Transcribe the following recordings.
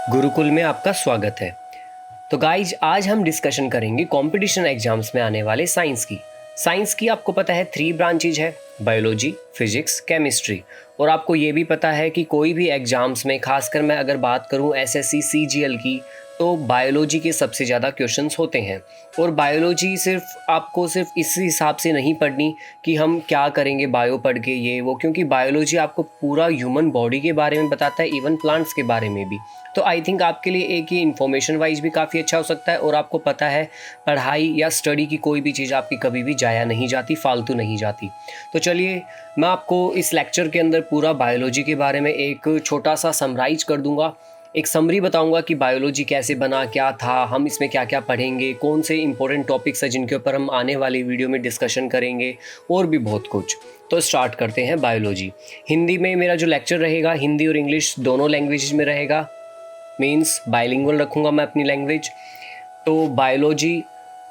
गुरुकुल में आपका स्वागत है। तो गाइज आज हम डिस्कशन करेंगे कंपटीशन एग्जाम्स में आने वाले साइंस की। साइंस की आपको पता है 3 ब्रांचेज है, बायोलॉजी, फिजिक्स, केमिस्ट्री। और आपको ये भी पता है कि कोई भी एग्जाम्स में, खासकर मैं अगर बात करूं एसएससी सीजीएल की, तो बायोलॉजी के सबसे ज़्यादा क्वेश्चंस होते हैं। और बायोलॉजी आपको सिर्फ इस हिसाब से नहीं पढ़नी कि हम क्या करेंगे बायो पढ़ के ये वो, क्योंकि बायोलॉजी आपको पूरा ह्यूमन बॉडी के बारे में बताता है, इवन प्लांट्स के बारे में भी। तो आई थिंक आपके लिए एक ही इन्फॉर्मेशन वाइज भी काफ़ी अच्छा हो सकता है। और आपको पता है पढ़ाई या स्टडी की कोई भी चीज़ आपकी कभी भी जाया नहीं जाती, फालतू नहीं जाती। तो चलिए मैं आपको इस लेक्चर के अंदर पूरा बायोलॉजी के बारे में एक छोटा सा समराइज कर दूंगा, एक समरी बताऊंगा कि बायोलॉजी कैसे बना, क्या था, हम इसमें क्या क्या पढ़ेंगे, कौन से इंपॉर्टेंट टॉपिक्स हैं जिनके ऊपर हम आने वाली वीडियो में डिस्कशन करेंगे, और भी बहुत कुछ। तो स्टार्ट करते हैं बायोलॉजी। हिंदी में मेरा जो लेक्चर रहेगा, हिंदी और इंग्लिश दोनों लैंग्वेज में रहेगा, मीन्स बाइलिंगुअल रखूँगा मैं अपनी लैंग्वेज। तो बायोलॉजी,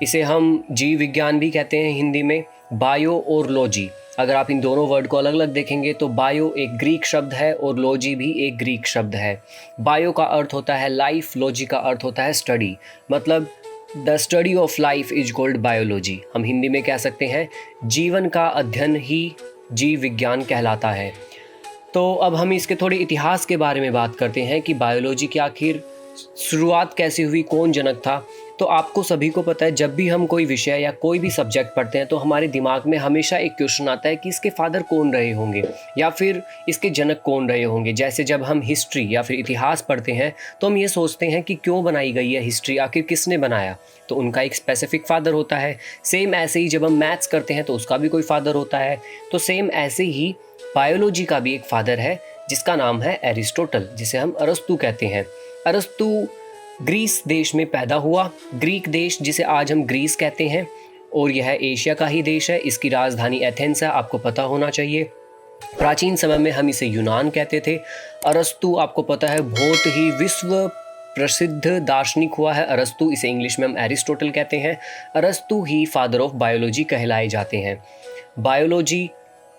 इसे हम जीव विज्ञान भी कहते हैं हिंदी में। बायो और लॉजी, अगर आप इन दोनों वर्ड को अलग अलग देखेंगे तो बायो एक ग्रीक शब्द है और लॉजी भी एक ग्रीक शब्द है। बायो का अर्थ होता है लाइफ, लॉजी का अर्थ होता है स्टडी, मतलब the study of life is called biology. हम हिंदी में कह सकते हैं जीवन का अध्ययन ही जीव विज्ञान कहलाता है। तो अब हम इसके थोड़े इतिहास के बारे में बात करते हैं कि बायोलॉजी की आखिर शुरुआत कैसे हुई, कौन जनक था। तो आपको सभी को पता है जब भी हम कोई विषय या कोई भी सब्जेक्ट पढ़ते हैं तो हमारे दिमाग में हमेशा एक क्वेश्चन आता है कि इसके फादर कौन रहे होंगे या फिर इसके जनक कौन रहे होंगे। जैसे जब हम हिस्ट्री या फिर इतिहास पढ़ते हैं तो हम ये सोचते हैं कि क्यों बनाई गई है हिस्ट्री, आखिर किसने बनाया, तो उनका एक स्पेसिफिक फादर होता है। सेम ऐसे ही जब हम मैथ्स करते हैं तो उसका भी कोई फादर होता है। तो सेम ऐसे ही बायोलॉजी का भी एक फादर है जिसका नाम है एरिस्टोटल, जिसे हम अरस्तु कहते हैं। अरस्तु ग्रीस देश में पैदा हुआ, ग्रीक देश जिसे आज हम ग्रीस कहते हैं, और यह एशिया का ही देश है। इसकी राजधानी एथेंस है, आपको पता होना चाहिए। प्राचीन समय में हम इसे यूनान कहते थे। अरस्तु आपको पता है बहुत ही विश्व प्रसिद्ध दार्शनिक हुआ है अरस्तु, इसे इंग्लिश में हम एरिस्टोटल कहते हैं। अरस्तु ही फादर ऑफ बायोलॉजी कहलाए जाते हैं। बायोलॉजी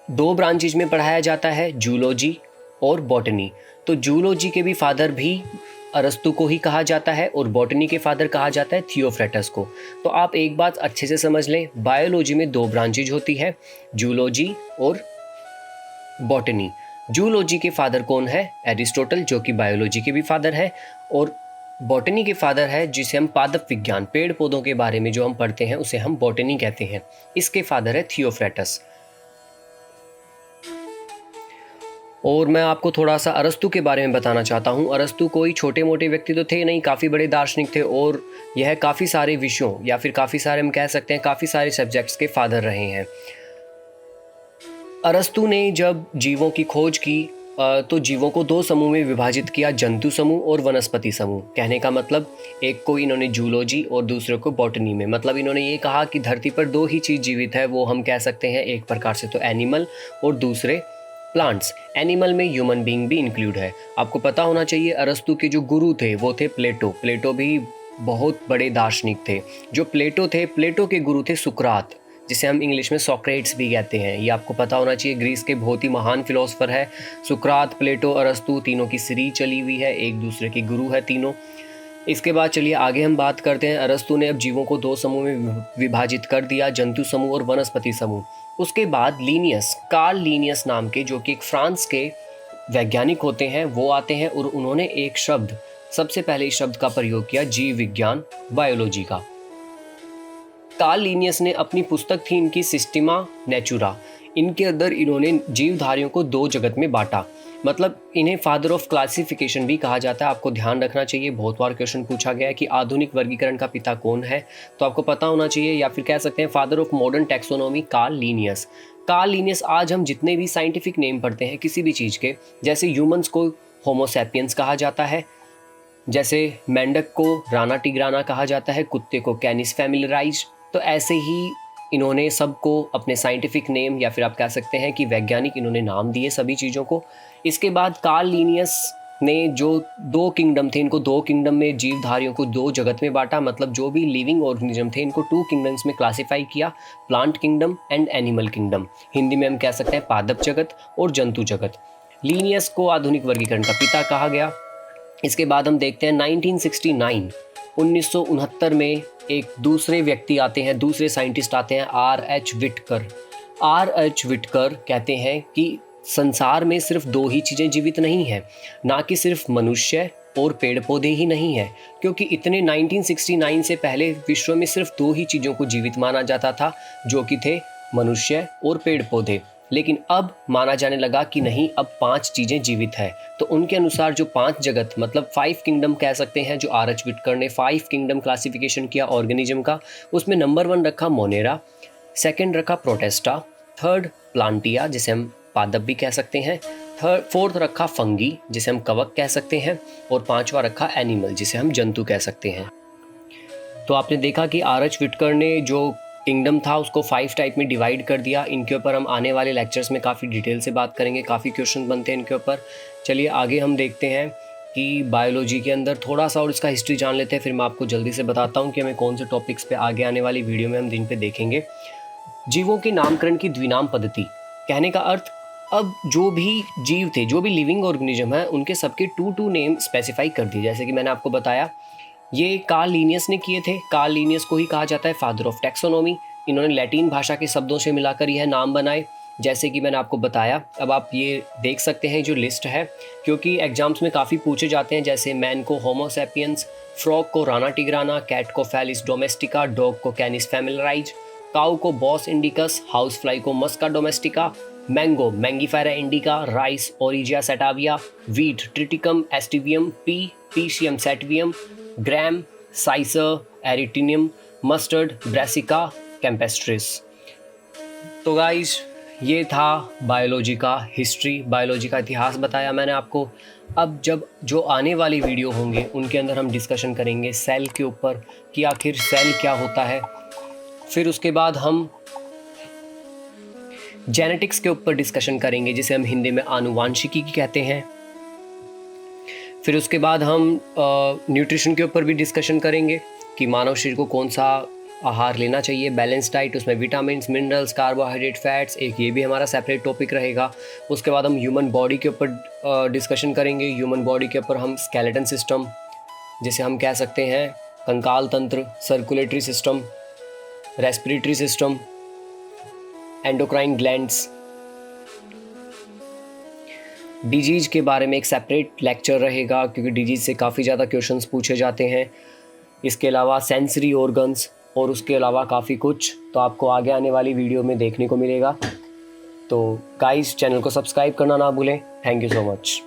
2 ब्रांचेज में पढ़ाया जाता है, जूलॉजी और बॉटनी। तो जूलॉजी के भी फादर भी अरस्तु को ही कहा जाता है और बॉटनी के फादर कहा जाता है थियोफ्रेटस को। तो आप एक बात अच्छे से समझ लें, बायोलॉजी में 2 ब्रांचेज होती है, जूलॉजी और बॉटनी। जूलॉजी के फादर कौन है? एरिस्टोटल, जो कि बायोलॉजी के भी फादर है। और बॉटनी के फादर है जिसे हम पादप विज्ञान, पेड़ पौधों के बारे में जो हम पढ़ते हैं उसे हम बॉटनी कहते हैं, इसके फादर है थियोफ्रेटस। और मैं आपको थोड़ा सा अरस्तु के बारे में बताना चाहता हूँ। अरस्तु कोई छोटे मोटे व्यक्ति तो थे नहीं, काफ़ी बड़े दार्शनिक थे, और यह काफ़ी सारे विषयों या फिर काफ़ी सारे, हम कह सकते हैं काफ़ी सारे सब्जेक्ट्स के फादर रहे हैं। अरस्तु ने जब जीवों की खोज की तो जीवों को 2 समूह में विभाजित किया, जंतु समूह और वनस्पति समूह। कहने का मतलब एक को इन्होंने जूलॉजी और दूसरे को बॉटनी में, मतलब इन्होंने ये कहा कि धरती पर 2 ही चीज़ जीवित है, वो हम कह सकते हैं एक प्रकार से तो एनिमल और दूसरे प्लांट्स। एनिमल में ह्यूमन बीइंग भी इंक्लूड है। आपको पता होना चाहिए अरस्तु के जो गुरु थे वो थे प्लेटो। प्लेटो भी बहुत बड़े दार्शनिक थे। जो प्लेटो थे, प्लेटो के गुरु थे सुकरात, जिसे हम इंग्लिश में सॉक्रेट्स भी कहते हैं। ये आपको पता होना चाहिए, ग्रीस के बहुत ही महान फिलोसफर है सुकरात, प्लेटो, अरस्तु, तीनों की सीरीज चली हुई है, एक दूसरे के गुरु है तीनों। इसके बाद चलिए आगे हम बात करते हैं। अरस्तु ने अब जीवों को 2 समूह में विभाजित कर दिया, जंतु समूह और वनस्पति समूह। उसके बाद लीनियस, कार्ल लीनियस नाम के, जो कि एक फ्रांस के वैज्ञानिक होते हैं, वो आते हैं और उन्होंने एक शब्द, सबसे पहले इस शब्द का प्रयोग किया, जीव विज्ञान, बायोलॉजी का। कार्ल लीनियस ने अपनी पुस्तक थी इनकी सिस्टेमा नेचुरा, इनके अंदर इन्होंने जीवधारियों को 2 जगत में बांटा, मतलब इन्हें फादर ऑफ क्लासिफिकेशन भी कहा जाता है। आपको ध्यान रखना चाहिए, बहुत बार क्वेश्चन पूछा गया है कि आधुनिक वर्गीकरण का पिता कौन है, तो आपको पता होना चाहिए, या फिर कह सकते हैं father of modern taxonomy Karl Linnaeus. Karl Linnaeus, आज हम जितने भी साइंटिफिक नेम पढ़ते हैं किसी भी चीज़ के, जैसे ह्यूमंस को होमोसैपियंस कहा जाता है, जैसे मेंढक को राना टिग्राना कहा जाता है, कुत्ते को कैनिस फैमिलियराइज, तो ऐसे ही इन्होंने सबको अपने साइंटिफिक नेम या फिर आप कह सकते हैं कि वैज्ञानिक इन्होंने नाम दिए सभी चीज़ों को। इसके बाद कार्ल लीनियस ने जो 2 किंगडम थे, इनको 2 किंगडम में जीवधारियों को 2 जगत में बांटा, मतलब जो भी लिविंग ऑर्गेनिज्म थे इनको 2 किंगडम्स में क्लासिफाई किया, plant kingdom and animal kingdom. Hindi में हम कह सकते हैं पादप जगत और जंतु जगत। लीनियस को आधुनिक वर्गीकरण का पिता कहा गया। इसके बाद हम देखते हैं 1969 1969 में एक दूसरे व्यक्ति आते हैं, दूसरे साइंटिस्ट आते हैं, R.H. विटकर। R.H. विटकर कहते हैं कि संसार में सिर्फ दो ही चीज़ें जीवित नहीं हैं, ना कि सिर्फ मनुष्य और पेड़ पौधे ही नहीं है, क्योंकि इतने 1969 से पहले विश्व में सिर्फ दो ही चीज़ों को जीवित माना जाता था, जो कि थे मनुष्य और पेड़ पौधे। लेकिन अब माना जाने लगा कि नहीं, अब 5 चीज़ें जीवित है। तो उनके अनुसार जो 5 जगत, मतलब 5 किंगडम कह सकते हैं, जो R.H. विटकर ने 5 किंगडम क्लासिफिकेशन किया ऑर्गेनिज्म का, उसमें नंबर 1 रखा मोनेरा, सेकंड रखा प्रोटेस्टा, थर्ड प्लांटिया जिसे हम पादप भी कह सकते हैं, फोर्थ रखा फंगी जिसे हम कवक कह सकते हैं, और 5वां रखा एनिमल जिसे हम जंतु कह सकते हैं। तो आपने देखा कि R.H. विटकर ने जो किंगडम था उसको 5 टाइप में डिवाइड कर दिया। इनके ऊपर हम आने वाले लेक्चर्स में काफ़ी डिटेल से बात करेंगे, काफ़ी क्वेश्चन बनते हैं इनके ऊपर। चलिए आगे हम देखते हैं कि बायोलॉजी के अंदर थोड़ा सा और इसका हिस्ट्री जान लेते हैं, फिर मैं आपको जल्दी से बताता हूँ कि हमें कौन से टॉपिक्स पे आगे आने वाली वीडियो में हम दिन पे देखेंगे। जीवों के नामकरण की द्विनाम पद्धति, कहने का अर्थ, अब जो भी जीव थे, जो भी लिविंग ऑर्गेनिज्म है, उनके सबके 2 नेम स्पेसिफाई कर दिए। जैसे कि मैंने आपको बताया, ये कार्ल लिनियस ने किए थे। कार्ल लिनियस को ही कहा जाता है फादर ऑफ टैक्सोनॉमी। इन्होंने लैटिन भाषा के शब्दों से मिलाकर यह नाम बनाए, जैसे कि मैंने आपको बताया। अब आप ये देख सकते हैं जो लिस्ट है, क्योंकि एग्जाम्स में काफ़ी पूछे जाते हैं। जैसे मैन को होमो सैपियंस, फ्रॉग को राना टिग्राना, कैट को फेलिस डोमेस्टिका, डॉग को कैनिस फैमिलराइज, काऊ को बॉस इंडिकस, हाउस फ्लाई को मस्का डोमेस्टिका, मैंगो मैंगीफेरा इंडिका, राइस ओरिजिया सेटाविया, वीट ट्रिटिकम एस्टिवियम, पी पीशियम सेटवियम, ग्रैम साइसर एरिटिनियम, मस्टर्ड ब्रेसिका कैम्पेस्ट्रिस। तो गाइज ये था बायोलॉजी का हिस्ट्री, बायोलॉजी का इतिहास बताया मैंने आपको। अब जब जो आने वाली वीडियो होंगे उनके अंदर हम डिस्कशन करेंगे सेल के ऊपर कि आखिर सेल क्या होता है। फिर उसके बाद हम जेनेटिक्स के ऊपर डिस्कशन करेंगे, जिसे हम हिंदी में आनुवांशिकी कहते हैं। फिर उसके बाद हम न्यूट्रिशन के ऊपर भी डिस्कशन करेंगे कि मानव शरीर को कौन सा आहार लेना चाहिए, बैलेंस डाइट, उसमें विटामिन, मिनरल्स, कार्बोहाइड्रेट, फैट्स, एक ये भी हमारा सेपरेट टॉपिक रहेगा। उसके बाद हम ह्यूमन बॉडी के ऊपर डिस्कशन करेंगे। ह्यूमन बॉडी के ऊपर हम स्केलेटन सिस्टम, जिसे हम कह सकते हैं कंकाल तंत्र, circulatory system, respiratory system, endocrine glands, disease के बारे में एक सेपरेट लेक्चर रहेगा, क्योंकि डिजीज से काफ़ी ज़्यादा क्वेश्चंस पूछे जाते हैं। इसके अलावा सेंसरी ऑर्गन्स और उसके अलावा काफ़ी कुछ तो आपको आगे आने वाली वीडियो में देखने को मिलेगा। तो गाइस, चैनल को सब्सक्राइब करना ना भूलें। Thank you so much.